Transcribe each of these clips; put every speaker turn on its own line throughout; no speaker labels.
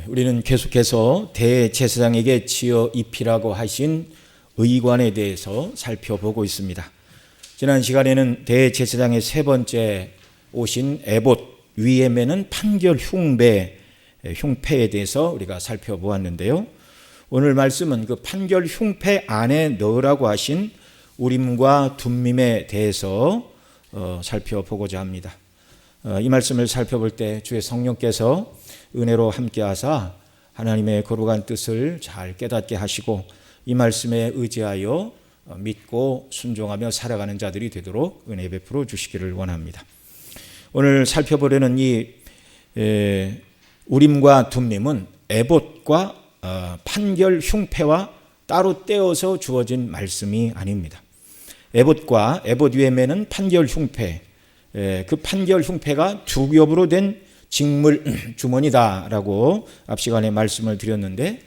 우리는 계속해서 대제사장에게 지어 입히라고 하신 의관에 대해서 살펴보고 있습니다. 지난 시간에는 대제사장의 세 번째 오신 에봇 위에 매는 판결 흉패에 대해서 우리가 살펴보았는데요. 오늘 말씀은 그 판결 흉패 안에 넣으라고 하신 우림과 둠밈에 대해서 살펴보고자 합니다. 이 말씀을 살펴볼 때 주의 성령께서 은혜로 함께하사 하나님의 거룩한 뜻을 잘 깨닫게 하시고 이 말씀에 의지하여 믿고 순종하며 살아가는 자들이 되도록 은혜 베풀어 주시기를 원합니다. 오늘 살펴보려는 이 우림과 둠밈은 에봇과 판결 흉패와 따로 떼어서 주어진 말씀이 아닙니다. 에봇 위에 매는 판결 흉패, 그 판결 흉패가 두 겹으로 된 직물 주머니다라고 앞 시간에 말씀을 드렸는데,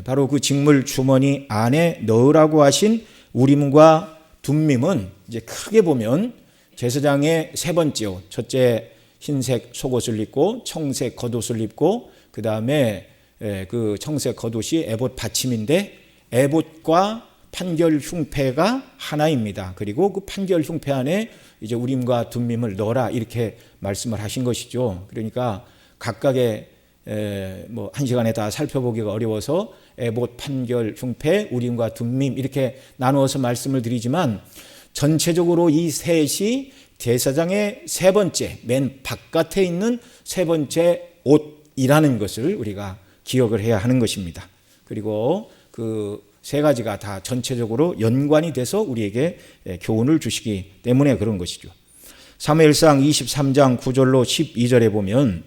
바로 그 직물 주머니 안에 넣으라고 하신 우림과 둠밈은 이제 크게 보면 제사장의 세 번째 옷, 첫째 흰색 속옷을 입고 청색 겉옷을 입고 그 다음에 그 청색 겉옷이 에봇 받침인데 에봇과 판결 흉패가 하나입니다. 그리고 그 판결 흉패 안에 이제 우림과 둠밈을 넣어라 이렇게 말씀을 하신 것이죠. 그러니까 각각의 한 시간에 다 살펴보기가 어려워서 에봇, 판결, 흉패, 우림과 둠밈 이렇게 나누어서 말씀을 드리지만 전체적으로 이 셋이 제사장의 세 번째 맨 바깥에 있는 세 번째 옷이라는 것을 우리가 기억을 해야 하는 것입니다. 그리고 그 세 가지가 다 전체적으로 연관이 돼서 우리에게 교훈을 주시기 때문에 그런 것이죠. 사무엘상 23장 9절로 12절에 보면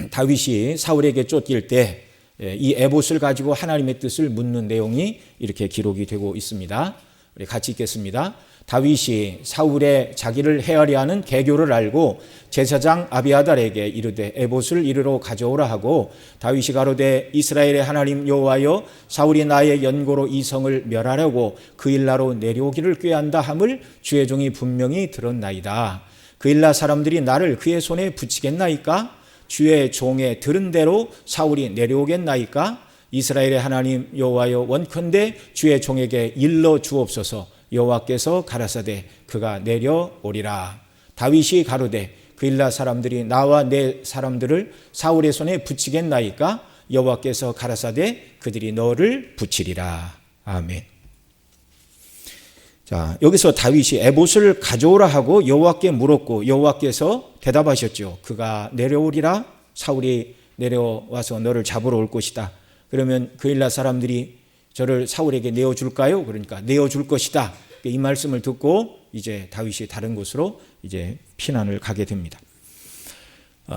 다윗이 사울에게 쫓길 때 이 에봇을 가지고 하나님의 뜻을 묻는 내용이 이렇게 기록이 되고 있습니다. 우리 같이 읽겠습니다. 다윗이 사울의 자기를 헤아려 하는 계교를 알고 제사장 아비아달에게 이르되 에봇을 이리로 가져오라 하고 다윗이 가로되 이스라엘의 하나님 여호와여 사울이 나의 연고로 이 성을 멸하려고 그 일나로 내려오기를 꾀한다 함을 주의 종이 분명히 들었나이다. 그 일나 사람들이 나를 그의 손에 붙이겠나이까? 주의 종의 들은 대로 사울이 내려오겠나이까? 이스라엘의 하나님 여호와여 원컨대 주의 종에게 일러 주옵소서. 여호와께서 가라사대 그가 내려오리라. 다윗이 가로되 그 일나 사람들이 나와 내 사람들을 사울의 손에 붙이겠나이까? 여호와께서 가라사대 그들이 너를 붙이리라. 아멘. 자, 여기서 다윗이 에봇을 가져오라 하고 여호와께 물었고 여호와께서 대답하셨죠. 그가 내려오리라. 사울이 내려와서 너를 잡으러 올 것이다. 그러면 그 일나 사람들이 저를 사울에게 내어줄까요? 그러니까 내어줄 것이다. 이 말씀을 듣고 이제 다윗이 다른 곳으로 이제 피난을 가게 됩니다.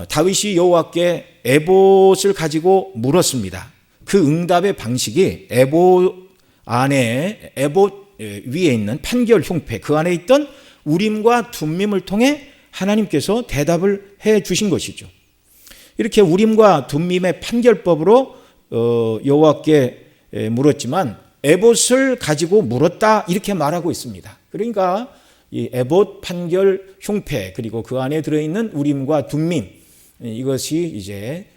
다윗이 여호와께 에봇을 가지고 물었습니다. 그 응답의 방식이 에봇 위에 있는 판결 흉패, 그 안에 있던 우림과 둠밈을 통해 하나님께서 대답을 해 주신 것이죠. 이렇게 우림과 둠밈의 판결법으로 여호와께 물었지만 에봇을 가지고 물었다 이렇게 말하고 있습니다. 그러니까 이 에봇, 판결, 흉패 그리고 그 안에 들어있는 우림과 둠밈 이것이 이제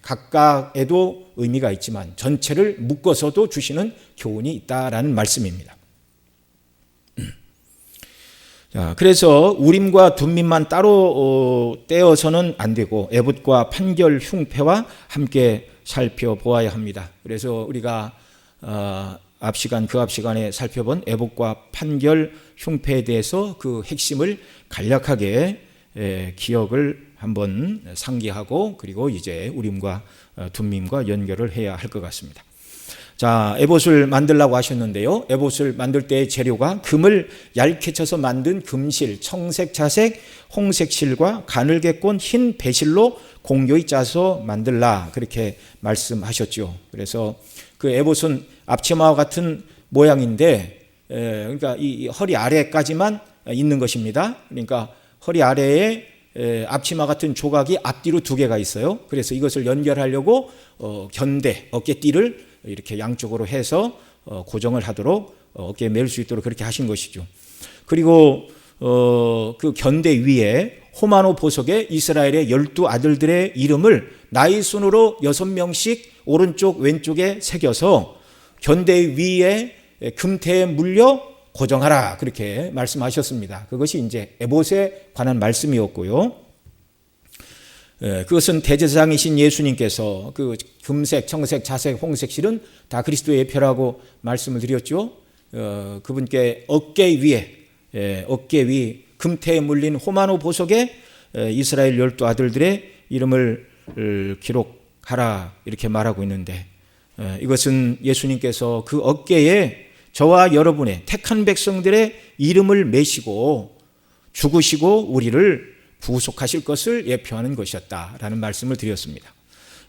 각각에도 의미가 있지만 전체를 묶어서도 주시는 교훈이 있다라는 말씀입니다. 자, 그래서 우림과 둠밈만 따로 떼어서는 안 되고 에봇과 판결, 흉패와 함께 살펴보아야 합니다. 그래서 우리가 앞 시간에 살펴본 에봇과 판결, 흉패에 대해서 그 핵심을 간략하게 기억을 한번 상기하고 그리고 이제 우림과 둠밈과 연결을 해야 할 것 같습니다. 자, 에봇을 만들라고 하셨는데요. 에봇을 만들 때의 재료가 금을 얇게 쳐서 만든 금실, 청색 자색, 홍색 실과 가늘게 꼰 흰 배실로 공교히 짜서 만들라 그렇게 말씀하셨죠. 그래서 그 에봇은 앞치마와 같은 모양인데 그러니까 이 허리 아래까지만 있는 것입니다. 그러니까 허리 아래에 앞치마 같은 조각이 앞뒤로 두 개가 있어요. 그래서 이것을 연결하려고 견대, 어깨띠를 이렇게 양쪽으로 해서 고정을 하도록 어깨에 멜 수 있도록 그렇게 하신 것이죠. 그리고 그 견대 위에 호마노 보석에 이스라엘의 12아들들의 이름을 나이 순으로 6명씩 오른쪽 왼쪽에 새겨서 견대 위에 금태에 물려 고정하라, 그렇게 말씀하셨습니다. 그것이 이제 에봇에 관한 말씀이었고요. 그것은 대제사장이신 예수님께서 그 금색, 청색, 자색, 홍색 실은 다 그리스도의 예표라고 말씀을 드렸죠. 그분께 어깨 위 금태에 물린 호마노 보석에 이스라엘 12아들들의 이름을 기록하라, 이렇게 말하고 있는데, 이것은 예수님께서 그 어깨에 저와 여러분의 택한 백성들의 이름을 매시고 죽으시고 우리를 구속하실 것을 예표하는 것이었다라는 말씀을 드렸습니다.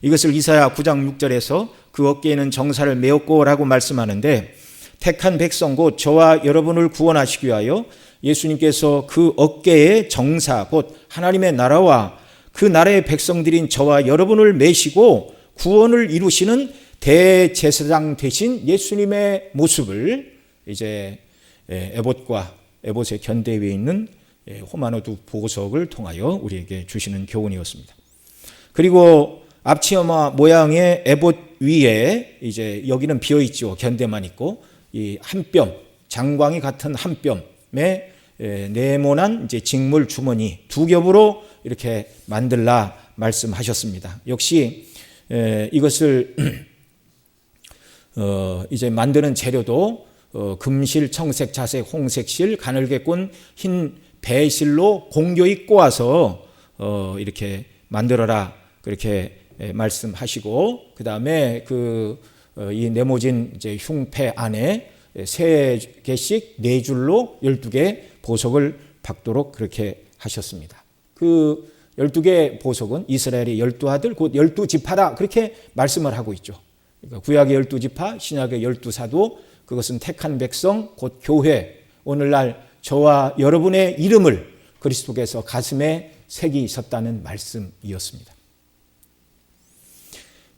이것을 이사야 9장 6절에서 그 어깨에는 정사를 메었고 라고 말씀하는데, 택한 백성 곧 저와 여러분을 구원하시기 위하여 예수님께서 그 어깨에 정사 곧 하나님의 나라와 그 나라의 백성들인 저와 여러분을 메시고 구원을 이루시는 대제사장 되신 예수님의 모습을 이제 에봇의 견대 위에 있는 호마노 두 보석을 통하여 우리에게 주시는 교훈이었습니다. 그리고 앞치마 모양의 에봇 위에 이제 여기는 비어 있죠. 견대만 있고 이 한 뼘, 장광이 같은 한 뼘에 네모난 이제 직물 주머니 두 겹으로 이렇게 만들라 말씀하셨습니다. 역시 이것을 이제 만드는 재료도 금실, 청색, 자색, 홍색 실, 가늘게 꼰 흰 배실로 공교히 꼬아서 이렇게 만들어라, 그렇게 말씀하시고, 그 다음에 이 네모진 이제 흉패 안에 3개씩 4줄로 12개 보석을 박도록 그렇게 하셨습니다. 그 12개 보석은 이스라엘의 12아들 곧 12지파다, 그렇게 말씀을 하고 있죠. 그러니까 구약의 12지파, 신약의 12사도, 그것은 택한 백성 곧 교회, 오늘날 저와 여러분의 이름을 그리스도께서 가슴에 새기셨다는 말씀이었습니다.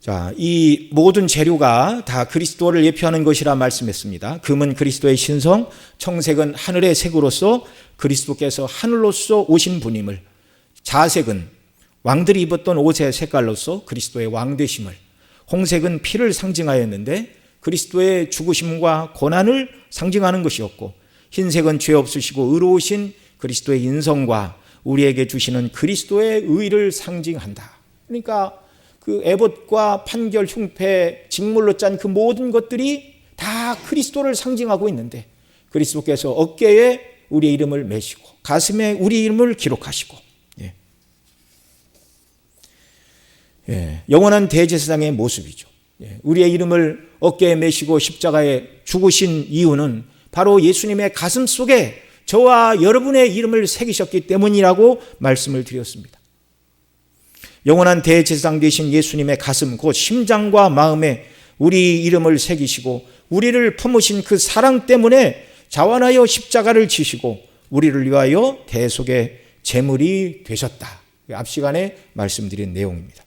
자, 이 모든 재료가 다 그리스도를 예표하는 것이라 말씀했습니다. 금은 그리스도의 신성, 청색은 하늘의 색으로서 그리스도께서 하늘로서 오신 분임을, 자색은 왕들이 입었던 옷의 색깔로서 그리스도의 왕되심을, 홍색은 피를 상징하였는데 그리스도의 죽으심과 고난을 상징하는 것이었고, 흰색은 죄 없으시고 의로우신 그리스도의 인성과 우리에게 주시는 그리스도의 의를 상징한다. 그러니까 그 에봇과 판결, 흉패, 직물로 짠 그 모든 것들이 다 그리스도를 상징하고 있는데, 그리스도께서 어깨에 우리의 이름을 매시고 가슴에 우리 이름을 기록하시고, 영원한 대제사장의 모습이죠. 우리의 이름을 어깨에 매시고 십자가에 죽으신 이유는 바로 예수님의 가슴 속에 저와 여러분의 이름을 새기셨기 때문이라고 말씀을 드렸습니다. 영원한 대제사장 되신 예수님의 가슴 곧 심장과 마음에 우리 이름을 새기시고 우리를 품으신 그 사랑 때문에 자원하여 십자가를 지시고 우리를 위하여 대속의 제물이 되셨다. 앞 시간에 말씀드린 내용입니다.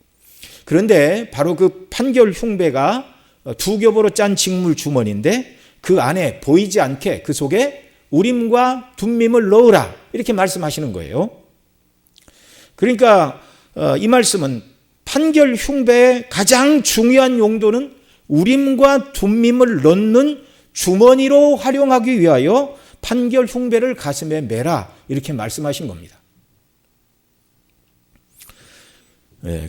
그런데 바로 그 판결 흉배가 두 겹으로 짠 직물 주머니인데 그 안에 보이지 않게 그 속에 우림과 둠밈을 넣으라, 이렇게 말씀하시는 거예요. 그러니까 이 말씀은 판결 흉배의 가장 중요한 용도는 우림과 둠밈을 넣는 주머니로 활용하기 위하여 판결 흉배를 가슴에 매라, 이렇게 말씀하신 겁니다.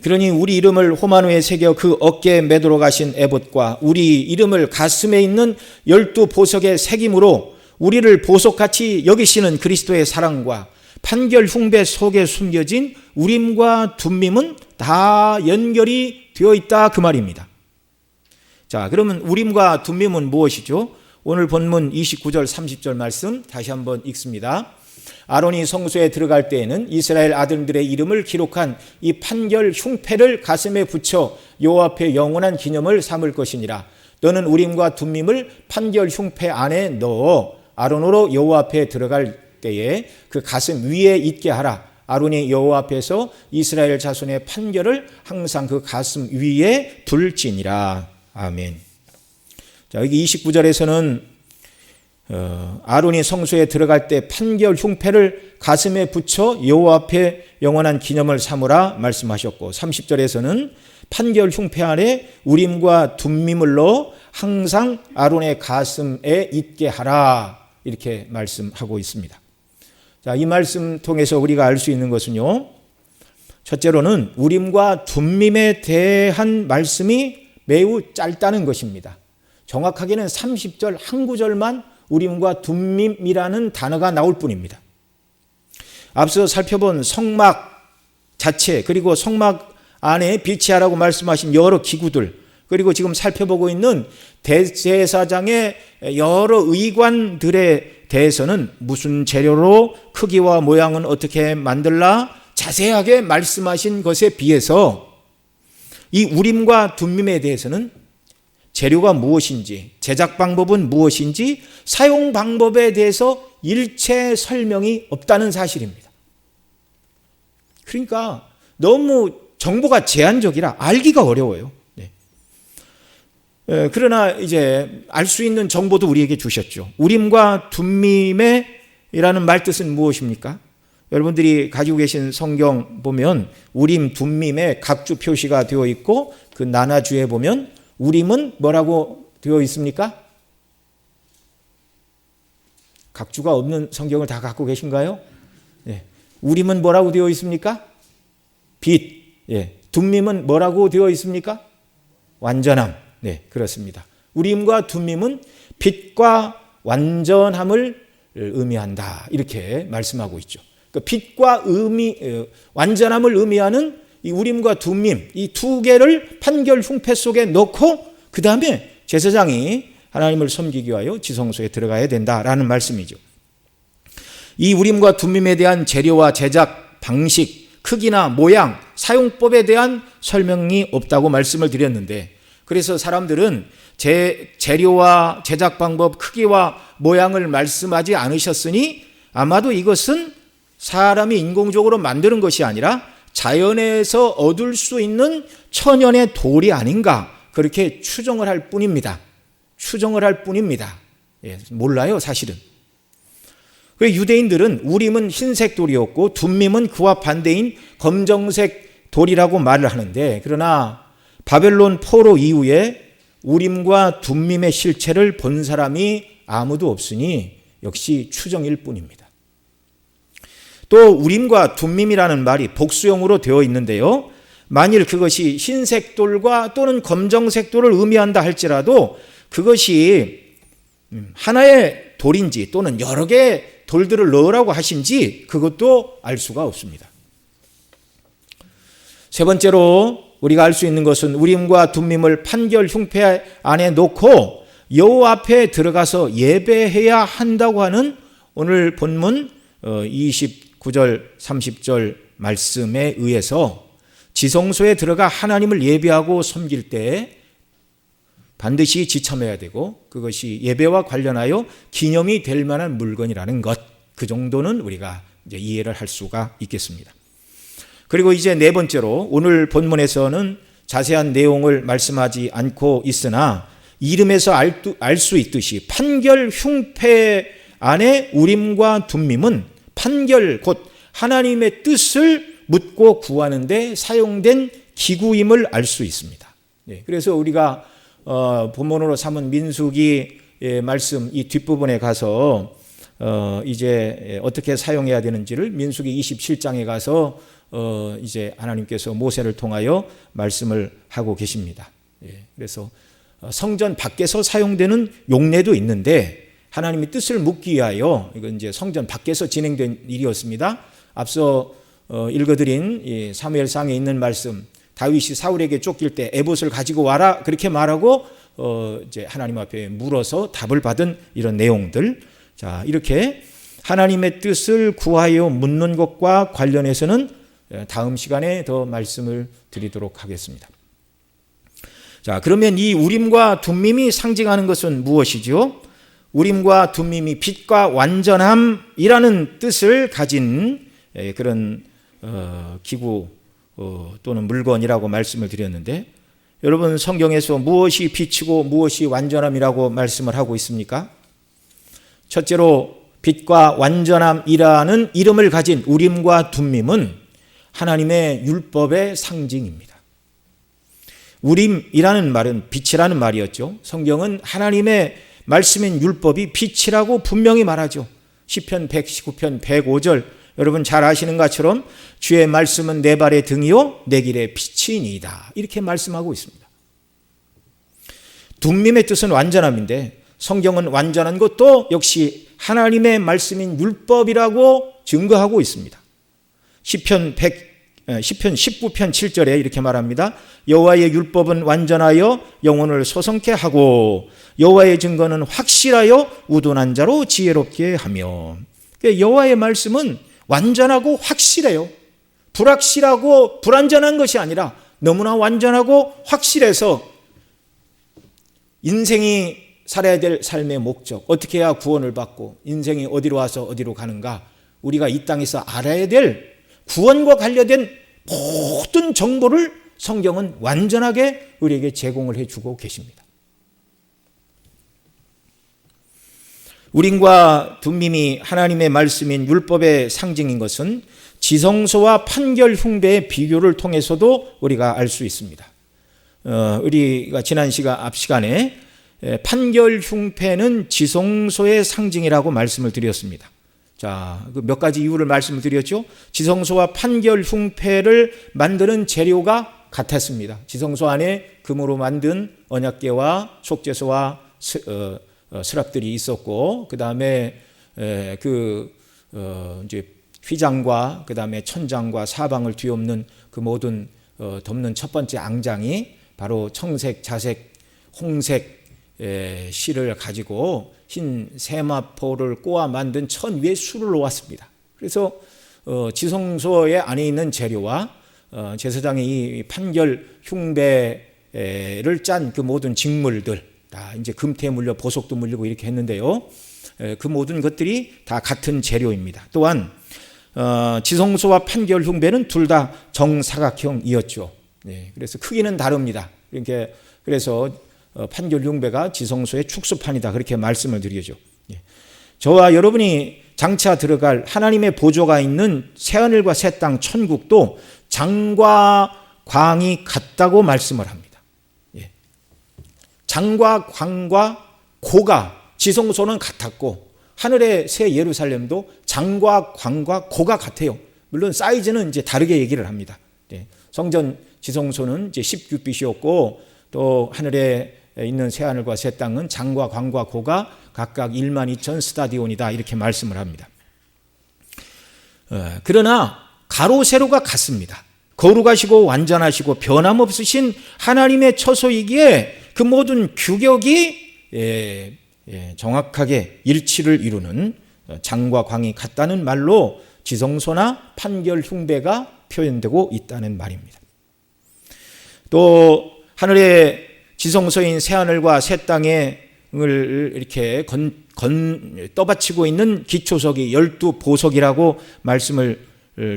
그러니 우리 이름을 호마노에 새겨 그 어깨에 매도록 하신 에봇과 우리 이름을 가슴에 있는 12보석의 새김으로 우리를 보석같이 여기시는 그리스도의 사랑과 판결 흉배 속에 숨겨진 우림과 둠밈은 다 연결이 되어 있다, 그 말입니다. 자, 그러면 우림과 둠밈은 무엇이죠? 오늘 본문 29절 30절 말씀 다시 한번 읽습니다. 아론이 성소에 들어갈 때에는 이스라엘 아들들의 이름을 기록한 이 판결 흉패를 가슴에 붙여 여호와 앞에 영원한 기념을 삼을 것이니라. 너는 우림과 둠밈을 판결 흉패 안에 넣어 아론으로 여호와 앞에 들어갈 때에 그 가슴 위에 있게 하라. 아론이 여호와 앞에서 이스라엘 자손의 판결을 항상 그 가슴 위에 둘지니라. 아멘. 자, 여기 29절에서는 아론이 성소에 들어갈 때 판결 흉패를 가슴에 붙여 여호와 앞에 영원한 기념을 삼으라 말씀하셨고 30절에서는 판결 흉패 안에 우림과 둠밈을 넣어 항상 아론의 가슴에 있게 하라 이렇게 말씀하고 있습니다. 자, 이 말씀 통해서 우리가 알 수 있는 것은요. 첫째로는 우림과 둠밈에 대한 말씀이 매우 짧다는 것입니다. 정확하게는 30절 한 구절만 우림과 둠밈이라는 단어가 나올 뿐입니다. 앞서 살펴본 성막 자체 그리고 성막 안에 비치하라고 말씀하신 여러 기구들 그리고 지금 살펴보고 있는 대제사장의 여러 의관들에 대해서는 무슨 재료로 크기와 모양은 어떻게 만들라 자세하게 말씀하신 것에 비해서 이 우림과 둠밈에 대해서는 재료가 무엇인지 제작 방법은 무엇인지 사용 방법에 대해서 일체 설명이 없다는 사실입니다. 그러니까 너무 정보가 제한적이라 알기가 어려워요. 그러나 이제 알 수 있는 정보도 우리에게 주셨죠. 우림과 둠밈이라는 말 뜻은 무엇입니까? 여러분들이 가지고 계신 성경 보면 우림, 둠밈에 각주 표시가 되어 있고 그 나나주에 보면 우림은 뭐라고 되어 있습니까? 각주가 없는 성경을 다 갖고 계신가요? 네. 우림은 뭐라고 되어 있습니까? 빛. 예. 둠밈은 뭐라고 되어 있습니까? 완전함. 네, 그렇습니다. 우림과 둠밈은 빛과 완전함을 의미한다. 이렇게 말씀하고 있죠. 그 빛과 완전함을 의미하는 이 우림과 둠밈, 이 두 개를 판결 흉패 속에 넣고 그 다음에 제사장이 하나님을 섬기기 위하여 지성소에 들어가야 된다라는 말씀이죠. 이 우림과 둠밈에 대한 재료와 제작 방식, 크기나 모양, 사용법에 대한 설명이 없다고 말씀을 드렸는데 그래서 사람들은 재료와 제작 방법, 크기와 모양을 말씀하지 않으셨으니 아마도 이것은 사람이 인공적으로 만드는 것이 아니라 자연에서 얻을 수 있는 천연의 돌이 아닌가 그렇게 추정을 할 뿐입니다. 추정을 할 뿐입니다. 예, 몰라요 사실은. 유대인들은 우림은 흰색 돌이었고 둠밈은 그와 반대인 검정색 돌이라고 말을 하는데 그러나 바벨론 포로 이후에 우림과 둠밈의 실체를 본 사람이 아무도 없으니 역시 추정일 뿐입니다. 또 우림과 둠밈이라는 말이 복수형으로 되어 있는데요. 만일 그것이 흰색 돌과 또는 검정색 돌을 의미한다 할지라도 그것이 하나의 돌인지 또는 여러 개의 돌들을 넣으라고 하신지 그것도 알 수가 없습니다. 세 번째로 우리가 알 수 있는 것은 우림과 둠밈을 판결 흉패 안에 놓고 여호와 앞에 들어가서 예배해야 한다고 하는 오늘 본문 29절 30절 말씀에 의해서 지성소에 들어가 하나님을 예배하고 섬길 때 반드시 지참해야 되고 그것이 예배와 관련하여 기념이 될 만한 물건이라는 것, 그 정도는 우리가 이제 이해를 할 수가 있겠습니다. 그리고 이제 네 번째로 오늘 본문에서는 자세한 내용을 말씀하지 않고 있으나 이름에서 알 수 있듯이 판결 흉패 안에 우림과 둠밈은 판결 곧 하나님의 뜻을 묻고 구하는 데 사용된 기구임을 알 수 있습니다. 그래서 우리가 본문으로 삼은 민수기 말씀 이 뒷부분에 가서 이제 어떻게 사용해야 되는지를 민수기 27장에 가서 이제 하나님께서 모세를 통하여 말씀을 하고 계십니다. 그래서 성전 밖에서 사용되는 용례도 있는데 하나님의 뜻을 묻기 위하여 이건 이제 성전 밖에서 진행된 일이었습니다. 앞서 읽어드린 사무엘상에 있는 말씀, 다윗이 사울에게 쫓길 때 에봇을 가지고 와라 그렇게 말하고 이제 하나님 앞에 물어서 답을 받은 이런 내용들. 자, 이렇게 하나님의 뜻을 구하여 묻는 것과 관련해서는 다음 시간에 더 말씀을 드리도록 하겠습니다. 자, 그러면 이 우림과 둠밈이 상징하는 것은 무엇이죠? 우림과 둠밈이 빛과 완전함이라는 뜻을 가진 그런 기구 또는 물건이라고 말씀을 드렸는데 여러분 성경에서 무엇이 빛이고 무엇이 완전함이라고 말씀을 하고 있습니까? 첫째로 빛과 완전함이라는 이름을 가진 우림과 둠밈은 하나님의 율법의 상징입니다. 우림이라는 말은 빛이라는 말이었죠. 성경은 하나님의 말씀인 율법이 빛이라고 분명히 말하죠. 시편 119편 105절, 여러분 잘 아시는 것처럼 주의 말씀은 내 발의 등이요 내 길의 빛이니이다, 이렇게 말씀하고 있습니다. 둠밈의 뜻은 완전함인데 성경은 완전한 것도 역시 하나님의 말씀인 율법이라고 증거하고 있습니다. 시편 19편 7절에 이렇게 말합니다. 여호와의 율법은 완전하여 영혼을 소성케 하고 여호와의 증거는 확실하여 우둔한 자로 지혜롭게 하며. 여호와의 말씀은 완전하고 확실해요. 불확실하고 불완전한 것이 아니라 너무나 완전하고 확실해서 인생이 살아야 될 삶의 목적, 어떻게 해야 구원을 받고 인생이 어디로 와서 어디로 가는가, 우리가 이 땅에서 알아야 될 구원과 관련된 모든 정보를 성경은 완전하게 우리에게 제공을 해주고 계십니다. 우림과 둠밈이 하나님의 말씀인 율법의 상징인 것은 지성소와 판결 흉배의 비교를 통해서도 우리가 알 수 있습니다. 우리가 지난 앞 시간에 판결 흉패는 지성소의 상징이라고 말씀을 드렸습니다. 자, 몇 가지 이유를 말씀을 드렸죠. 지성소와 판결 흉패를 만드는 재료가 같았습니다. 지성소 안에 금으로 만든 언약궤와 속죄소와 스랍들이 있었고, 그 다음에 이제 휘장과 그 다음에 천장과 사방을 뒤엎는 그 모든 덮는 첫 번째 앙장이 바로 청색, 자색, 홍색 실을 가지고 흰 세마포를 꼬아 만든 천 위에 술을 놓았습니다. 그래서 지성소의 안에 있는 재료와 제사장의 이 판결 흉배를 짠 그 모든 직물들, 다 이제 금태에 물려 보석도 물리고 이렇게 했는데요. 그 모든 것들이 다 같은 재료입니다. 또한 지성소와 판결 흉배는 둘 다 정사각형이었죠. 그래서 크기는 다릅니다. 그래서 판결 흉배가 지성소의 축소판이다, 그렇게 말씀을 드리죠. 저와 여러분이 장차 들어갈 하나님의 보좌가 있는 새하늘과 새 땅 천국도 장과 광이 같다고 말씀을 합니다. 장과 광과 고가, 지성소는 같았고 하늘의 새 예루살렘도 장과 광과 고가 같아요. 물론 사이즈는 이제 다르게 얘기를 합니다. 성전 지성소는 이제 10규빗이었고 또 하늘에 있는 새하늘과 새 땅은 장과 광과 고가 각각 12,000 스타디온이다, 이렇게 말씀을 합니다. 그러나 가로 세로가 같습니다. 거룩하시고 완전하시고 변함없으신 하나님의 처소이기에 그 모든 규격이 정확하게 일치를 이루는 장과 광이 같다는 말로 지성소나 판결 흉배가 표현되고 있다는 말입니다. 또 하늘의 지성소인 새하늘과 새 땅을 이렇게 떠받치고 있는 기초석이 12보석이라고 말씀을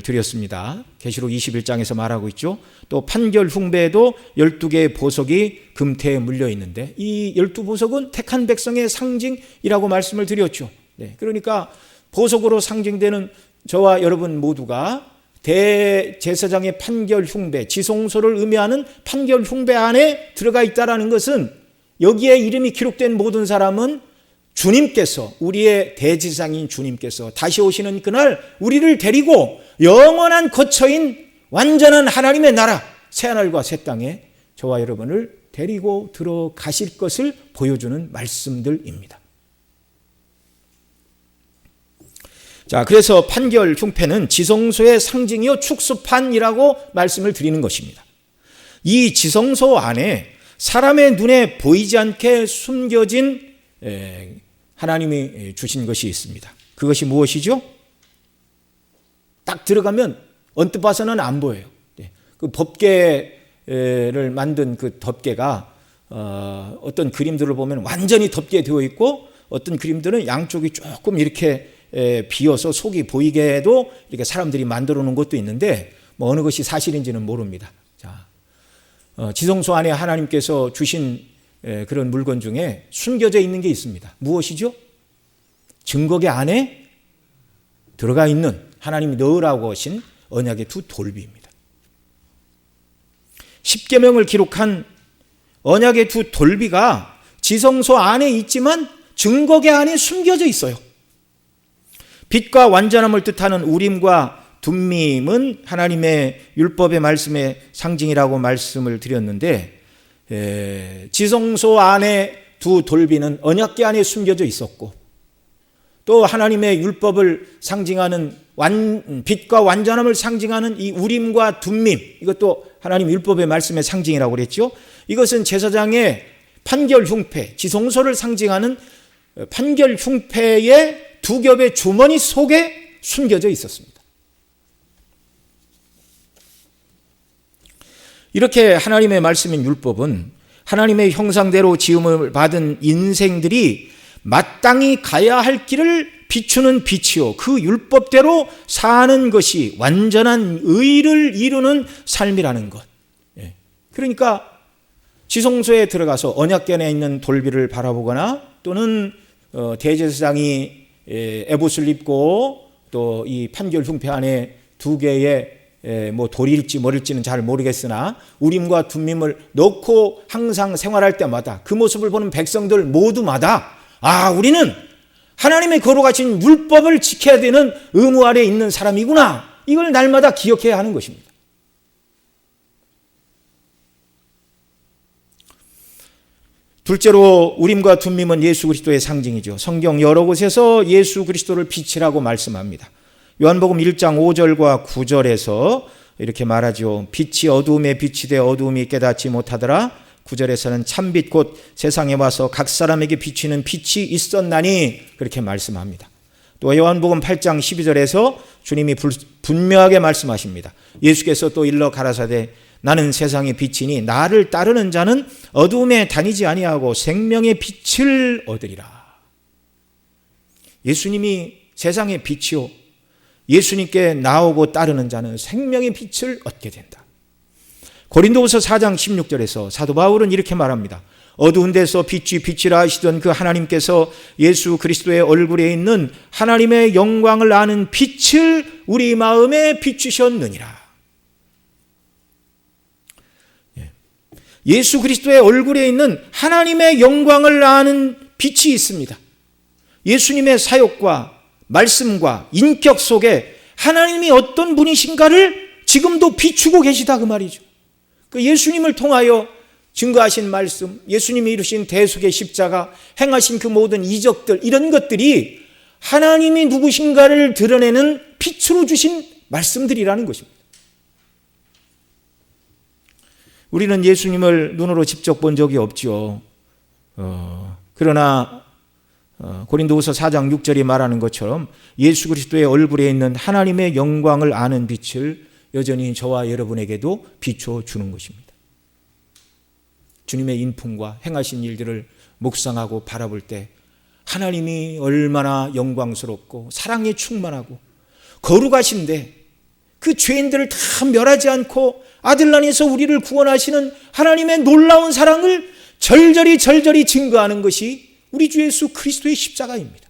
드렸습니다. 계시록 21장에서 말하고 있죠. 또 판결 흉배에도 12개의 보석이 금태에 물려 있는데 이 12보석은 택한 백성의 상징이라고 말씀을 드렸죠. 그러니까 보석으로 상징되는 저와 여러분 모두가 대제사장의 판결 흉배, 지성소를 의미하는 판결 흉배 안에 들어가 있다는 것은 여기에 이름이 기록된 모든 사람은 주님께서, 우리의 대제사장인 주님께서 다시 오시는 그날 우리를 데리고 영원한 거처인 완전한 하나님의 나라 새하늘과 새 땅에 저와 여러분을 데리고 들어가실 것을 보여주는 말씀들입니다. 자, 그래서 판결 흉패는 지성소의 상징이요 축소판이라고 말씀을 드리는 것입니다. 이 지성소 안에 사람의 눈에 보이지 않게 숨겨진 하나님이 주신 것이 있습니다. 그것이 무엇이죠? 딱 들어가면 언뜻 봐서는 안 보여요. 그 법궤를 만든 그 덮개가 어떤 그림들을 보면 완전히 덮개되어 있고 어떤 그림들은 양쪽이 조금 이렇게 비어서 속이 보이게도 이렇게 사람들이 만들어 놓은 것도 있는데 뭐 어느 것이 사실인지는 모릅니다. 자, 지성소 안에 하나님께서 주신 그런 물건 중에 숨겨져 있는 게 있습니다. 무엇이죠? 증거계 안에 들어가 있는 하나님이 넣으라고 하신 언약의 두 돌비입니다. 십계명을 기록한 언약의 두 돌비가 지성소 안에 있지만 증거계 안에 숨겨져 있어요. 빛과 완전함을 뜻하는 우림과 둠밈은 하나님의 율법의 말씀의 상징이라고 말씀을 드렸는데, 지성소 안에 두 돌비는 언약궤 안에 숨겨져 있었고, 또 하나님의 율법을 상징하는 빛과 완전함을 상징하는 이 우림과 둠밈, 이것도 하나님 율법의 말씀의 상징이라고 그랬죠. 이것은 제사장의 판결 흉패, 지성소를 상징하는 판결 흉패의 두 겹의 주머니 속에 숨겨져 있었습니다. 이렇게 하나님의 말씀인 율법은 하나님의 형상대로 지음을 받은 인생들이 마땅히 가야 할 길을 비추는 빛이요, 그 율법대로 사는 것이 완전한 의를 이루는 삶이라는 것. 그러니까 지성소에 들어가서 언약궤 안에 있는 돌비를 바라보거나, 또는 대제사장이 에봇을 입고 또 이 판결 흉패 안에 두 개의 돌일지 뭐일지는 잘 모르겠으나 우림과 둠밈을 넣고 항상 생활할 때마다 그 모습을 보는 백성들 모두마다, 우리는 하나님의 거룩하신 율법을 지켜야 되는 의무 아래에 있는 사람이구나, 이걸 날마다 기억해야 하는 것입니다. 둘째로 우림과 둠밈은 예수 그리스도의 상징이죠. 성경 여러 곳에서 예수 그리스도를 빛이라고 말씀합니다. 요한복음 1장 5절과 9절에서 이렇게 말하죠. 빛이 어두움에 빛이 되 어두움이 깨닫지 못하더라. 9절에서는 참빛 곧 세상에 와서 각 사람에게 비치는 빛이 있었나니, 그렇게 말씀합니다. 또 요한복음 8장 12절에서 주님이 분명하게 말씀하십니다. 예수께서 또 일러 가라사대 나는 세상의 빛이니 나를 따르는 자는 어두움에 다니지 아니하고 생명의 빛을 얻으리라. 예수님이 세상의 빛이요, 예수님께 나오고 따르는 자는 생명의 빛을 얻게 된다. 고린도후서 4장 16절에서 사도 바울은 이렇게 말합니다. 어두운 데서 빛이 빛이라 하시던 그 하나님께서 예수 그리스도의 얼굴에 있는 하나님의 영광을 아는 빛을 우리 마음에 비추셨느니라. 예수 그리스도의 얼굴에 있는 하나님의 영광을 아는 빛이 있습니다. 예수님의 사역과 말씀과 인격 속에 하나님이 어떤 분이신가를 지금도 비추고 계시다, 그 말이죠. 그 예수님을 통하여 증거하신 말씀, 예수님이 이루신 대속의 십자가, 행하신 그 모든 이적들, 이런 것들이 하나님이 누구신가를 드러내는 빛으로 주신 말씀들이라는 것입니다. 우리는 예수님을 눈으로 직접 본 적이 없죠. 그러나 고린도후서 4장 6절이 말하는 것처럼 예수 그리스도의 얼굴에 있는 하나님의 영광을 아는 빛을 여전히 저와 여러분에게도 비춰주는 것입니다. 주님의 인품과 행하신 일들을 묵상하고 바라볼 때 하나님이 얼마나 영광스럽고 사랑에 충만하고 거룩하신데, 그 죄인들을 다 멸하지 않고 아들 안에서 우리를 구원하시는 하나님의 놀라운 사랑을 절절히 증거하는 것이 우리 주 예수 그리스도의 십자가입니다.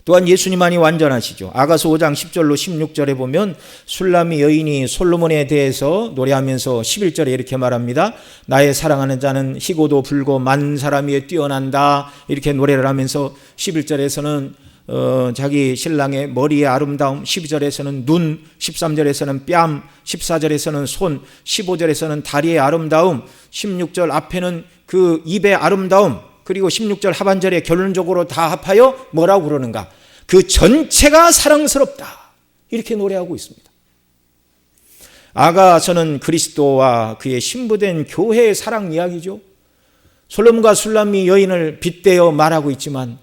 또한 예수님만이 완전하시죠. 아가서 5장 10절로 16절에 보면 술람미 여인이 솔로몬에 대해서 노래하면서 11절에 이렇게 말합니다. 나의 사랑하는 자는 희고도 불고 만 사람 위에 뛰어난다, 이렇게 노래를 하면서 11절에서는 자기 신랑의 머리의 아름다움, 12절에서는 눈, 13절에서는 뺨, 14절에서는 손, 15절에서는 다리의 아름다움, 16절 앞에는 그 입의 아름다움, 그리고 16절 하반절에 결론적으로 다 합하여 뭐라고 그러는가? 그 전체가 사랑스럽다, 이렇게 노래하고 있습니다. 아가서는 그리스도와 그의 신부된 교회의 사랑 이야기죠. 솔로몬과 술람미 여인을 빗대어 말하고 있지만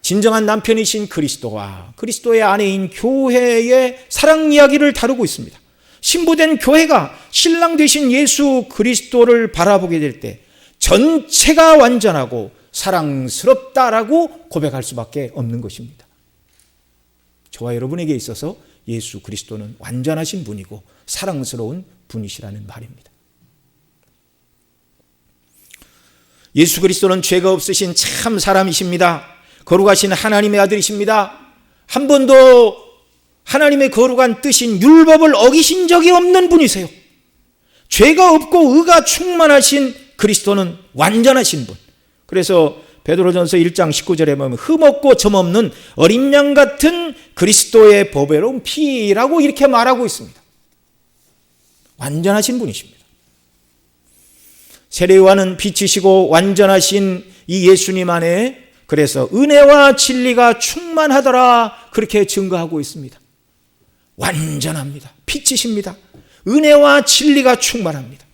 진정한 남편이신 그리스도와 그리스도의 아내인 교회의 사랑 이야기를 다루고 있습니다. 신부된 교회가 신랑 되신 예수 그리스도를 바라보게 될 때 전체가 완전하고 사랑스럽다라고 고백할 수밖에 없는 것입니다. 저와 여러분에게 있어서 예수 그리스도는 완전하신 분이고 사랑스러운 분이시라는 말입니다. 예수 그리스도는 죄가 없으신 참 사람이십니다. 거룩하신 하나님의 아들이십니다. 한 번도 하나님의 거룩한 뜻인 율법을 어기신 적이 없는 분이세요. 죄가 없고 의가 충만하신 그리스도는 완전하신 분. 그래서 베드로전서 1장 19절에 보면 흠없고 점없는 어린 양 같은 그리스도의 보배로운 피라고 이렇게 말하고 있습니다. 완전하신 분이십니다. 세례요한은 빛이시고 완전하신 이 예수님 안에 그래서 은혜와 진리가 충만하더라 그렇게 증거하고 있습니다. 완전합니다. 빛이십니다. 은혜와 진리가 충만합니다.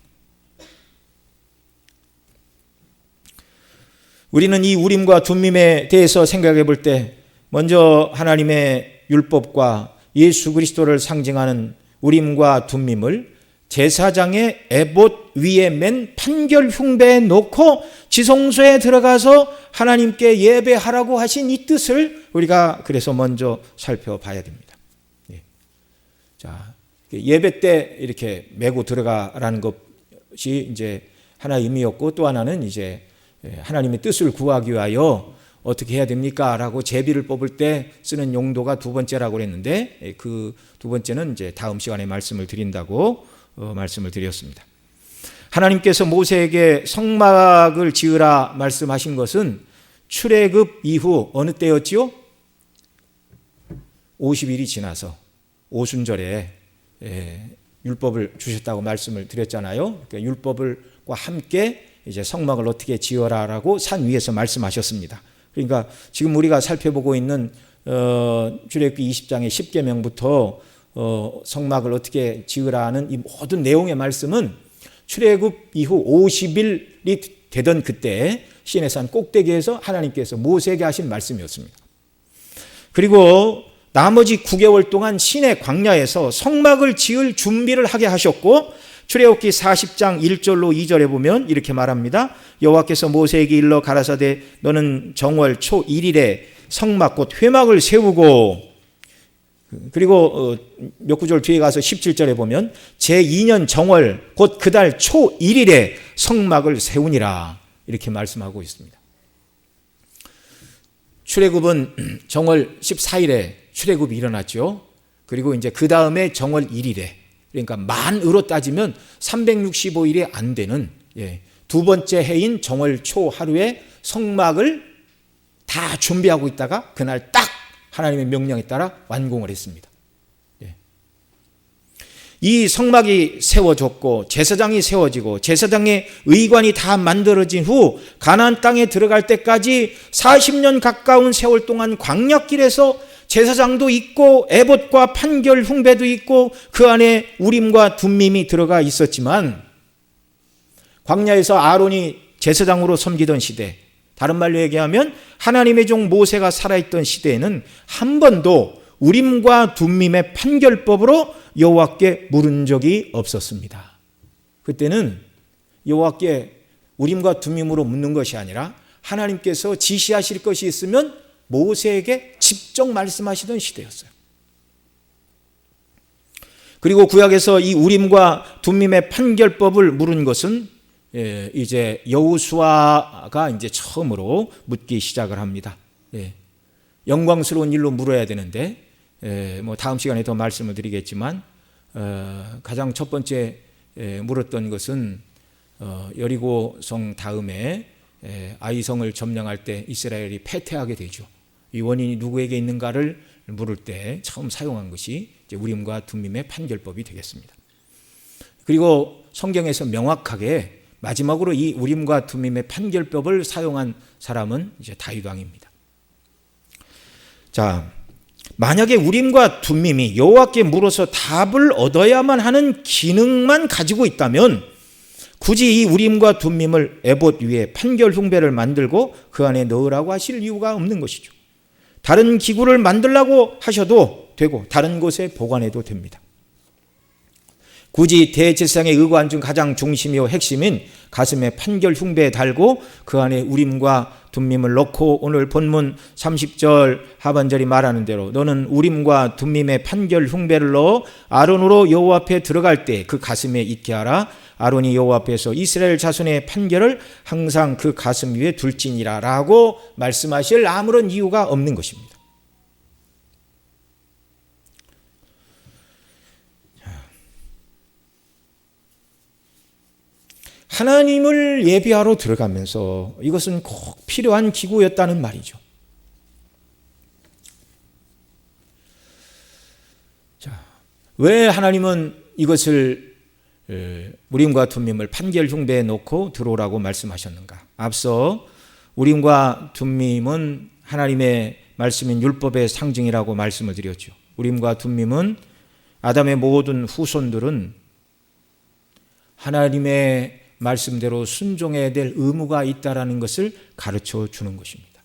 우리는 이 우림과 둠밈에 대해서 생각해 볼 때 먼저 하나님의 율법과 예수 그리스도를 상징하는 우림과 둠밈을 제사장의 에봇 위에 맨 판결 흉배에 놓고 지성소에 들어가서 하나님께 예배하라고 하신 이 뜻을 우리가 그래서 먼저 살펴봐야 됩니다. 자, 예배 때 이렇게 메고 들어가라는 것이 이제 하나의 의미였고, 또 하나는 이제 하나님의 뜻을 구하기 위하여 어떻게 해야 됩니까? 라고 제비를 뽑을 때 쓰는 용도가 두 번째라고 그랬는데, 그 두 번째는 이제 다음 시간에 말씀을 드린다고 말씀을 드렸습니다. 하나님께서 모세에게 성막을 지으라 말씀하신 것은 출애굽 이후 어느 때였지요? 50일이 지나서 오순절에 율법을 주셨다고 말씀을 드렸잖아요. 그러니까 율법과 함께 이제 성막을 어떻게 지어라라고 산 위에서 말씀하셨습니다. 그러니까 지금 우리가 살펴보고 있는 출애굽기 20장의 10계명부터 성막을 어떻게 지으라는 이 모든 내용의 말씀은 출애굽 이후 50일이 되던 그때 시내산 꼭대기에서 하나님께서 모세에게 하신 말씀이었습니다. 그리고 나머지 9개월 동안 시내 광야에서 성막을 지을 준비를 하게 하셨고, 출애굽기 40장 1절로 2절에 보면 이렇게 말합니다. 여호와께서 모세에게 일러 가라사대 너는 정월 초 1일에 성막 곧 회막을 세우고, 그리고 몇 구절 뒤에 가서 17절에 보면 제2년 정월 곧 그달 초 1일에 성막을 세우니라 이렇게 말씀하고 있습니다. 출애굽은 정월 14일에 출애굽이 일어났죠. 그리고 이제 그 다음에 정월 1일에, 그러니까 만으로 따지면 365일이 안 되는 두 번째 해인 정월 초 하루에 성막을 다 준비하고 있다가 그날 딱 하나님의 명령에 따라 완공을 했습니다. 이 성막이 세워졌고 제사장이 세워지고 제사장의 의관이 다 만들어진 후 가나안 땅에 들어갈 때까지 40년 가까운 세월 동안 광야길에서 제사장도 있고 에봇과 판결 흉배도 있고 그 안에 우림과 둠밈이 들어가 있었지만, 광야에서 아론이 제사장으로 섬기던 시대, 다른 말로 얘기하면 하나님의 종 모세가 살아있던 시대에는 한 번도 우림과 둠밈의 판결법으로 여호와께 물은 적이 없었습니다. 그때는 여호와께 우림과 둠밈으로 묻는 것이 아니라 하나님께서 지시하실 것이 있으면 모세에게 직접 말씀하시던 시대였어요. 그리고 구약에서 이 우림과 둠밈의 판결법을 물은 것은 이제 여호수아가 이제 처음으로 묻기 시작을 합니다. 영광스러운 일로 물어야 되는데, 뭐 다음 시간에 더 말씀을 드리겠지만, 가장 첫 번째 물었던 것은 여리고성 다음에 아이성을 점령할 때 이스라엘이 패퇴하게 되죠. 이 원인이 누구에게 있는가를 물을 때 처음 사용한 것이 이제 우림과 둠밈의 판결법이 되겠습니다. 그리고 성경에서 명확하게 마지막으로 이 우림과 둠밈의 판결법을 사용한 사람은 이제 다윗 왕입니다. 자, 만약에 우림과 둠밈이 여호와께 물어서 답을 얻어야만 하는 기능만 가지고 있다면 굳이 이 우림과 둠밈을 에봇 위에 판결 흉배를 만들고 그 안에 넣으라고 하실 이유가 없는 것이죠. 다른 기구를 만들라고 하셔도 되고 다른 곳에 보관해도 됩니다. 굳이 대제사장의 의관 중 가장 중심이요 핵심인 가슴에 판결 흉배 달고 그 안에 우림과 둠밈을 넣고 오늘 본문 30절 하반절이 말하는 대로 너는 우림과 둠밈의 판결 흉배를 넣어 아론으로 여호와 앞에 들어갈 때 그 가슴에 있게 하라. 아론이 여호와 앞에서 이스라엘 자손의 판결을 항상 그 가슴 위에 둘지니라 라고 말씀하실 아무런 이유가 없는 것입니다. 하나님을 예배하러 들어가면서 이것은 꼭 필요한 기구였다는 말이죠. 자, 왜 하나님은 이것을 우림과 둠밈을 판결 흉배에 놓고 들어오라고 말씀하셨는가? 앞서 우림과 둠밈은 하나님의 말씀인 율법의 상징이라고 말씀을 드렸죠. 우림과 둠밈은 아담의 모든 후손들은 하나님의 말씀대로 순종해야 될 의무가 있다라는 것을 가르쳐 주는 것입니다.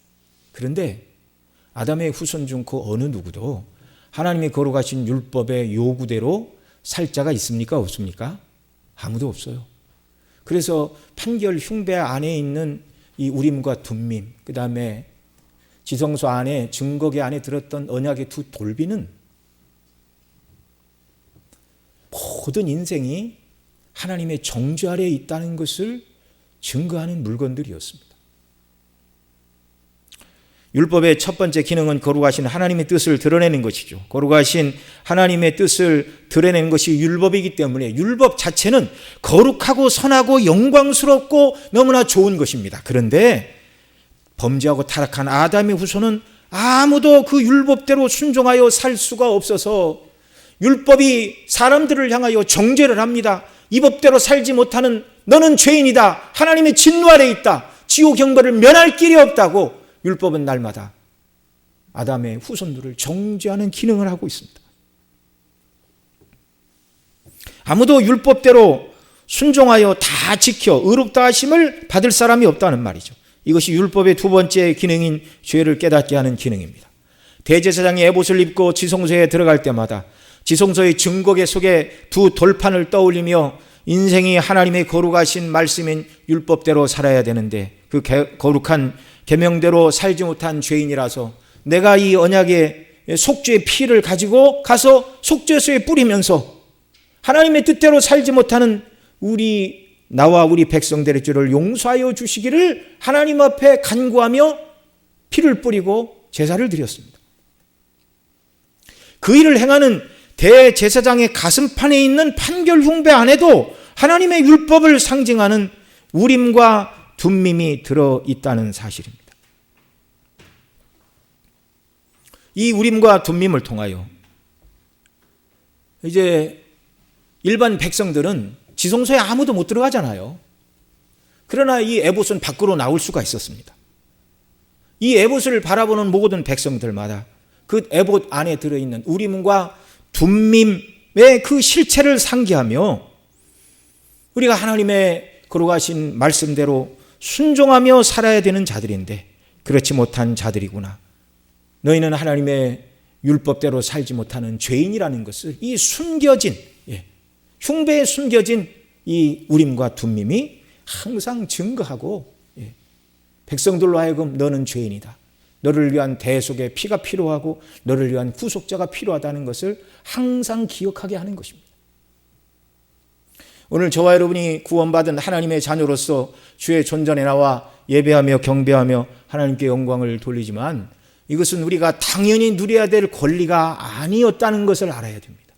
그런데 아담의 후손 중 그 어느 누구도 하나님이 거룩하신 율법의 요구대로 살 자가 있습니까? 없습니까? 아무도 없어요. 그래서 판결 흉배 안에 있는 이 우림과 둠밈, 그 다음에 지성소 안에 증거계 안에 들었던 언약의 두 돌비는 모든 인생이 하나님의 정죄 아래에 있다는 것을 증거하는 물건들이었습니다. 율법의 첫 번째 기능은 거룩하신 하나님의 뜻을 드러내는 것이죠. 거룩하신 하나님의 뜻을 드러내는 것이 율법이기 때문에 율법 자체는 거룩하고 선하고 영광스럽고 너무나 좋은 것입니다. 그런데 범죄하고 타락한 아담의 후손은 아무도 그 율법대로 순종하여 살 수가 없어서 율법이 사람들을 향하여 정죄를 합니다. 이 법대로 살지 못하는 너는 죄인이다. 하나님의 진노 아래 있다. 지옥 형벌을 면할 길이 없다고 율법은 날마다 아담의 후손들을 정죄하는 기능을 하고 있습니다. 아무도 율법대로 순종하여 다 지켜 의롭다 하심을 받을 사람이 없다는 말이죠. 이것이 율법의 두 번째 기능인 죄를 깨닫게 하는 기능입니다. 대제사장이 에봇을 입고 지성소에 들어갈 때마다 지성소의 증거계 속에 두 돌판을 떠올리며 인생이 하나님의 거룩하신 말씀인 율법대로 살아야 되는데 그 거룩한 계명대로 살지 못한 죄인이라서 내가 이 언약의 속죄의 피를 가지고 가서 속죄소에 뿌리면서 하나님의 뜻대로 살지 못하는 나와 우리 백성들의 죄를 용서하여 주시기를 하나님 앞에 간구하며 피를 뿌리고 제사를 드렸습니다. 그 일을 행하는 대제사장의 가슴판에 있는 판결 흉배 안에도 하나님의 율법을 상징하는 우림과 둠밈이 들어있다는 사실입니다. 이 우림과 둠밈을 통하여 이제 일반 백성들은 지성소에 아무도 못 들어가잖아요. 그러나 이 에봇은 밖으로 나올 수가 있었습니다. 이 에봇을 바라보는 모든 백성들마다 그 에봇 안에 들어있는 우림과 둠밈의 그 실체를 상기하며 우리가 하나님의 거룩하신 말씀대로 순종하며 살아야 되는 자들인데 그렇지 못한 자들이구나. 너희는 하나님의 율법대로 살지 못하는 죄인이라는 것을 이 숨겨진 흉배에 숨겨진 이 우림과 둠밈이 항상 증거하고 백성들로 하여금 너는 죄인이다. 너를 위한 대속의 피가 필요하고 너를 위한 구속자가 필요하다는 것을 항상 기억하게 하는 것입니다. 오늘 저와 여러분이 구원받은 하나님의 자녀로서 주의 존전에 나와 예배하며 경배하며 하나님께 영광을 돌리지만 이것은 우리가 당연히 누려야 될 권리가 아니었다는 것을 알아야 됩니다.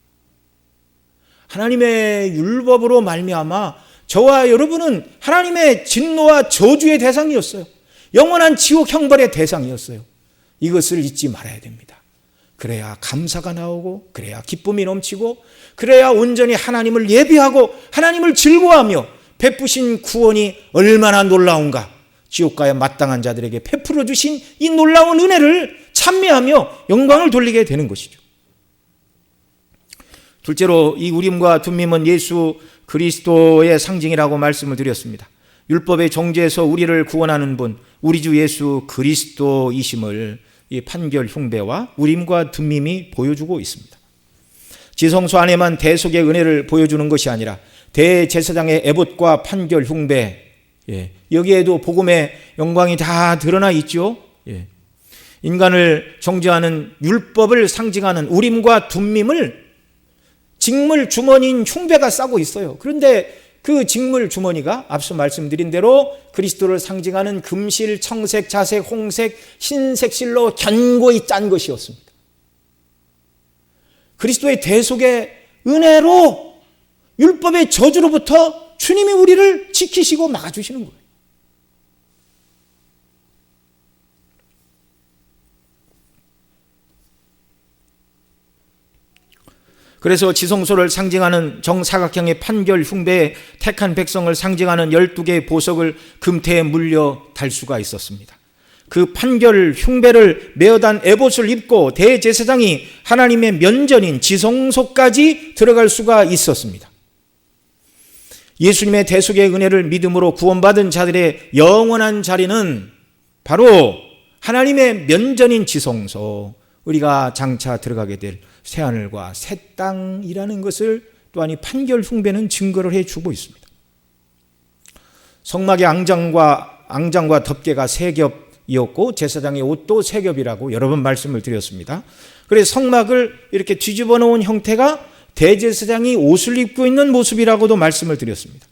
하나님의 율법으로 말미암아 저와 여러분은 하나님의 진노와 저주의 대상이었어요. 영원한 지옥 형벌의 대상이었어요. 이것을 잊지 말아야 됩니다. 그래야 감사가 나오고 그래야 기쁨이 넘치고 그래야 온전히 하나님을 예배하고 하나님을 즐거워하며 베푸신 구원이 얼마나 놀라운가. 지옥 가야 마땅한 자들에게 베풀어 주신 이 놀라운 은혜를 찬미하며 영광을 돌리게 되는 것이죠. 둘째로 이 우림과 둠밈은 예수 그리스도의 상징이라고 말씀을 드렸습니다. 율법의 정죄에서 우리를 구원하는 분, 우리 주 예수 그리스도이심을 이 판결 흉배와 우림과 둠밈이 보여주고 있습니다. 지성소 안에만 대속의 은혜를 보여주는 것이 아니라 대제사장의 에봇과 판결 흉배, 여기에도 복음의 영광이 다 드러나 있죠. 인간을 정죄하는 율법을 상징하는 우림과 둠밈을 직물 주머니인 흉배가 싸고 있어요. 그런데 그 직물 주머니가 앞서 말씀드린 대로 그리스도를 상징하는 금실, 청색, 자색, 홍색, 흰색 실로 견고히 짠 것이었습니다. 그리스도의 대속의 은혜로 율법의 저주로부터 주님이 우리를 지키시고 막아주시는 거예요. 그래서 지성소를 상징하는 정사각형의 판결 흉배에 택한 백성을 상징하는 12개의 보석을 금태에 물려 달 수가 있었습니다. 그 판결 흉배를 메어단 에봇을 입고 대제사장이 하나님의 면전인 지성소까지 들어갈 수가 있었습니다. 예수님의 대속의 은혜를 믿음으로 구원받은 자들의 영원한 자리는 바로 하나님의 면전인 지성소, 우리가 장차 들어가게 될 새하늘과 새 땅이라는 것을 또한 이 판결 흉배는 증거를 해주고 있습니다. 성막의 앙장과 덮개가 세 겹이었고 제사장의 옷도 세 겹이라고 여러 번 말씀을 드렸습니다. 그래서 성막을 이렇게 뒤집어 놓은 형태가 대제사장이 옷을 입고 있는 모습이라고도 말씀을 드렸습니다.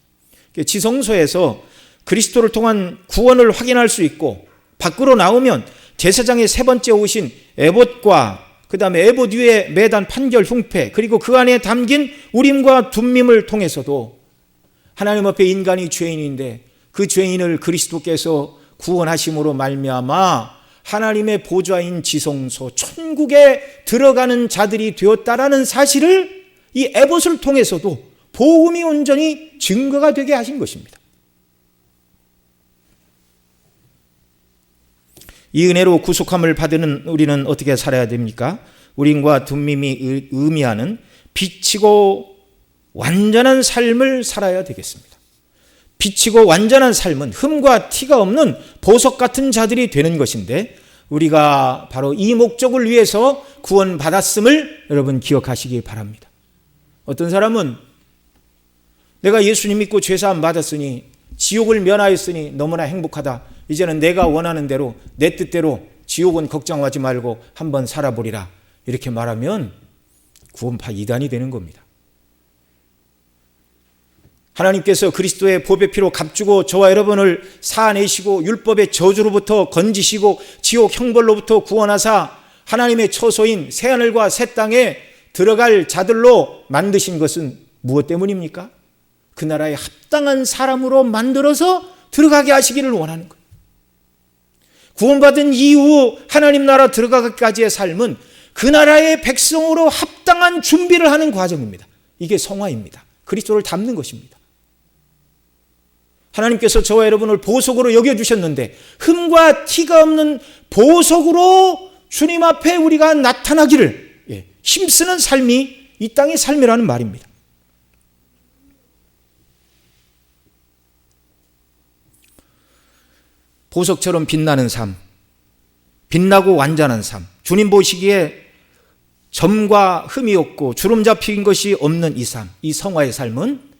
지성소에서 그리스도를 통한 구원을 확인할 수 있고 밖으로 나오면 제사장의 세 번째 옷인 에봇과 그 다음에 에봇 위에 매단 판결 흉패, 그리고 그 안에 담긴 우림과 둠밈을 통해서도 하나님 앞에 인간이 죄인인데 그 죄인을 그리스도께서 구원하심으로 말미암아 하나님의 보좌인 지성소 천국에 들어가는 자들이 되었다라는 사실을 이 에봇을 통해서도 복음이 온전히 증거가 되게 하신 것입니다. 이 은혜로 구속함을 받은 우리는 어떻게 살아야 됩니까? 우림과 둠밈이 의미하는 비치고 완전한 삶을 살아야 되겠습니다. 비치고 완전한 삶은 흠과 티가 없는 보석 같은 자들이 되는 것인데 우리가 바로 이 목적을 위해서 구원받았음을 여러분 기억하시기 바랍니다. 어떤 사람은 내가 예수님 믿고 죄사함 받았으니 지옥을 면하였으니 너무나 행복하다. 이제는 내가 원하는 대로 내 뜻대로 지옥은 걱정하지 말고 한번 살아보리라. 이렇게 말하면 구원파 이단이 되는 겁니다. 하나님께서 그리스도의 보배 피로 값주고 저와 여러분을 사내시고 율법의 저주로부터 건지시고 지옥 형벌로부터 구원하사 하나님의 처소인 새하늘과 새 땅에 들어갈 자들로 만드신 것은 무엇 때문입니까? 그 나라에 합당한 사람으로 만들어서 들어가게 하시기를 원하는 거예요. 구원받은 이후 하나님 나라 들어가기까지의 삶은 그 나라의 백성으로 합당한 준비를 하는 과정입니다. 이게 성화입니다. 그리스도를 닮는 것입니다. 하나님께서 저와 여러분을 보석으로 여겨주셨는데 흠과 티가 없는 보석으로 주님 앞에 우리가 나타나기를 힘쓰는 삶이 이 땅의 삶이라는 말입니다. 보석처럼 빛나는 삶, 빛나고 완전한 삶, 주님 보시기에 점과 흠이 없고 주름 잡힌 것이 없는 이 삶, 이 성화의 삶은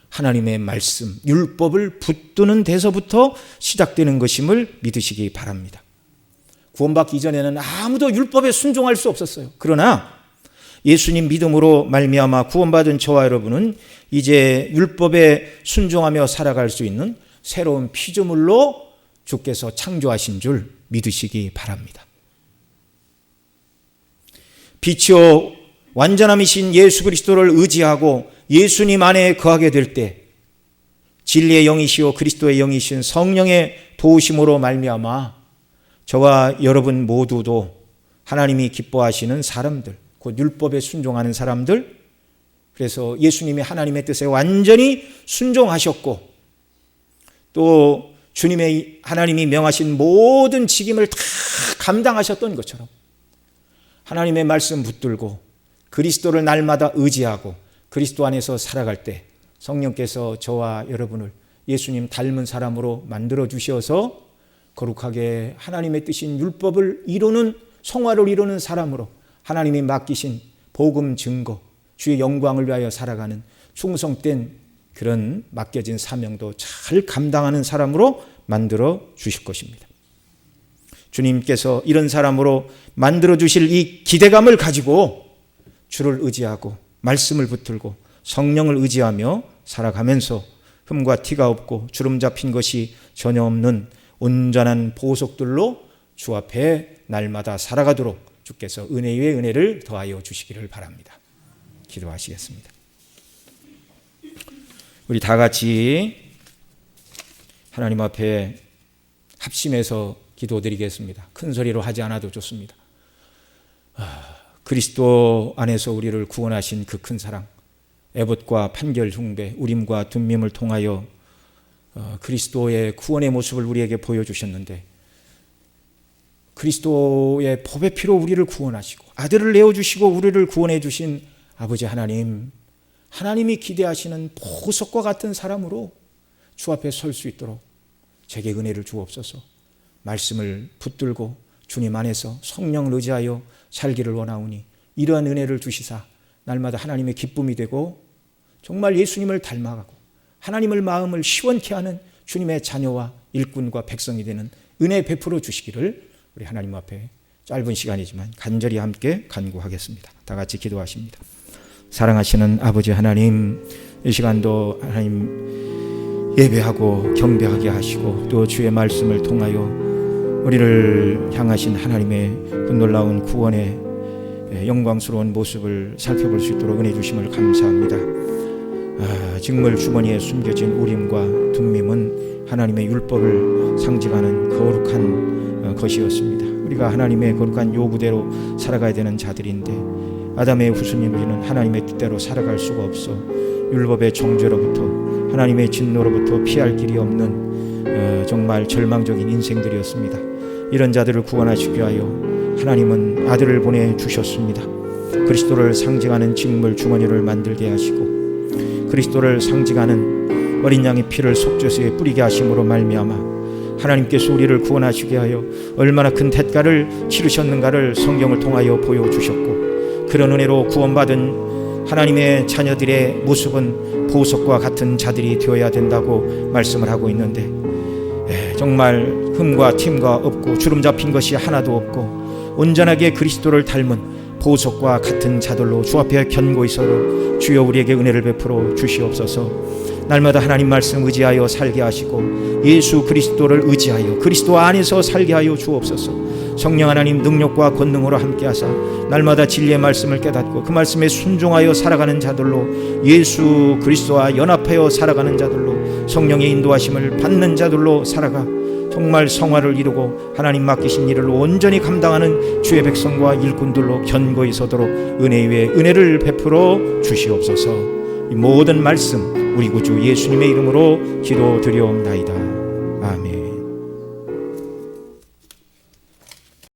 하나님의 말씀, 율법을 붙드는 데서부터 시작되는 것임을 믿으시기 바랍니다. 구원받기 이전에는 아무도 율법에 순종할 수 없었어요. 그러나 예수님 믿음으로 말미암아 구원받은 저와 여러분은 이제 율법에 순종하며 살아갈 수 있는 새로운 피조물로 주께서 창조하신 줄 믿으시기 바랍니다. 빛이요 완전함이신 예수 그리스도를 의지하고 예수님 안에 거하게 될 때 진리의 영이시요 그리스도의 영이신 성령의 도우심으로 말미암아 저와 여러분 모두도 하나님이 기뻐하시는 사람들, 곧 율법에 순종하는 사람들, 그래서 예수님이 하나님의 뜻에 완전히 순종하셨고 또 주님의 하나님이 명하신 모든 직임을 다 감당하셨던 것처럼 하나님의 말씀 붙들고 그리스도를 날마다 의지하고 그리스도 안에서 살아갈 때 성령께서 저와 여러분을 예수님 닮은 사람으로 만들어 주셔서 거룩하게 하나님의 뜻인 율법을 이루는 성화를 이루는 사람으로 하나님이 맡기신 복음 증거, 주의 영광을 위하여 살아가는 충성된 그런 맡겨진 사명도 잘 감당하는 사람으로 만들어 주실 것입니다. 주님께서 이런 사람으로 만들어 주실 이 기대감을 가지고 주를 의지하고 말씀을 붙들고 성령을 의지하며 살아가면서 흠과 티가 없고 주름 잡힌 것이 전혀 없는 온전한 보석들로 주 앞에 날마다 살아가도록 주께서 은혜 위에 은혜를 더하여 주시기를 바랍니다. 기도하시겠습니다. 우리 다 같이 하나님 앞에 합심해서 기도드리겠습니다. 큰 소리로 하지 않아도 좋습니다. 그리스도 안에서 우리를 구원하신 그 큰 사랑, 에봇과 판결 흉배, 우림과 둠밈을 통하여 그리스도의 구원의 모습을 우리에게 보여주셨는데, 그리스도의 법의 피로 우리를 구원하시고 아들을 내어주시고 우리를 구원해 주신 아버지 하나님, 하나님이 기대하시는 보석과 같은 사람으로 주 앞에 설 수 있도록 제게 은혜를 주옵소서. 말씀을 붙들고 주님 안에서 성령을 의지하여 살기를 원하오니 이러한 은혜를 주시사 날마다 하나님의 기쁨이 되고 정말 예수님을 닮아가고 하나님을 마음을 시원케 하는 주님의 자녀와 일꾼과 백성이 되는 은혜 베풀어 주시기를 우리 하나님 앞에 짧은 시간이지만 간절히 함께 간구하겠습니다. 다 같이 기도하십니다. 사랑하시는 아버지 하나님, 이 시간도 하나님 예배하고 경배하게 하시고 또 주의 말씀을 통하여 우리를 향하신 하나님의 그 놀라운 구원의 영광스러운 모습을 살펴볼 수 있도록 은혜 주심을 감사합니다. 직물 주머니에 숨겨진 우림과 둠밈은 하나님의 율법을 상징하는 거룩한 것이었습니다. 우리가 하나님의 거룩한 요구대로 살아가야 되는 자들인데 아담의 후손인 우리는 하나님의 뜻대로 살아갈 수가 없어 율법의 정죄로부터 하나님의 진노로부터 피할 길이 없는 정말 절망적인 인생들이었습니다. 이런 자들을 구원하시기 위하여 하나님은 아들을 보내주셨습니다. 그리스도를 상징하는 직물 주머니를 만들게 하시고 그리스도를 상징하는 어린 양의 피를 속죄소에 뿌리게 하심으로 말미암아 하나님께서 우리를 구원하시게 하여 얼마나 큰 대가를 치르셨는가를 성경을 통하여 보여주셨고, 그런 은혜로 구원받은 하나님의 자녀들의 모습은 보석과 같은 자들이 되어야 된다고 말씀을 하고 있는데, 정말 흠과 팀과 없고 주름 잡힌 것이 하나도 없고 온전하게 그리스도를 닮은 보석과 같은 자들로 주 앞에 견고히 서로 주여 우리에게 은혜를 베풀어 주시옵소서. 날마다 하나님 말씀 의지하여 살게 하시고 예수 그리스도를 의지하여 그리스도 안에서 살게 하여 주옵소서. 성령 하나님 능력과 권능으로 함께 하사 날마다 진리의 말씀을 깨닫고 그 말씀에 순종하여 살아가는 자들로, 예수 그리스도와 연합하여 살아가는 자들로, 성령의 인도하심을 받는 자들로 살아가 정말 성화를 이루고 하나님 맡기신 일을 온전히 감당하는 주의 백성과 일꾼들로 견고히 서도록 은혜 위에 은혜를 베풀어 주시옵소서. 이 모든 말씀 우리 구주 예수님의 이름으로 기도드리옵나이다.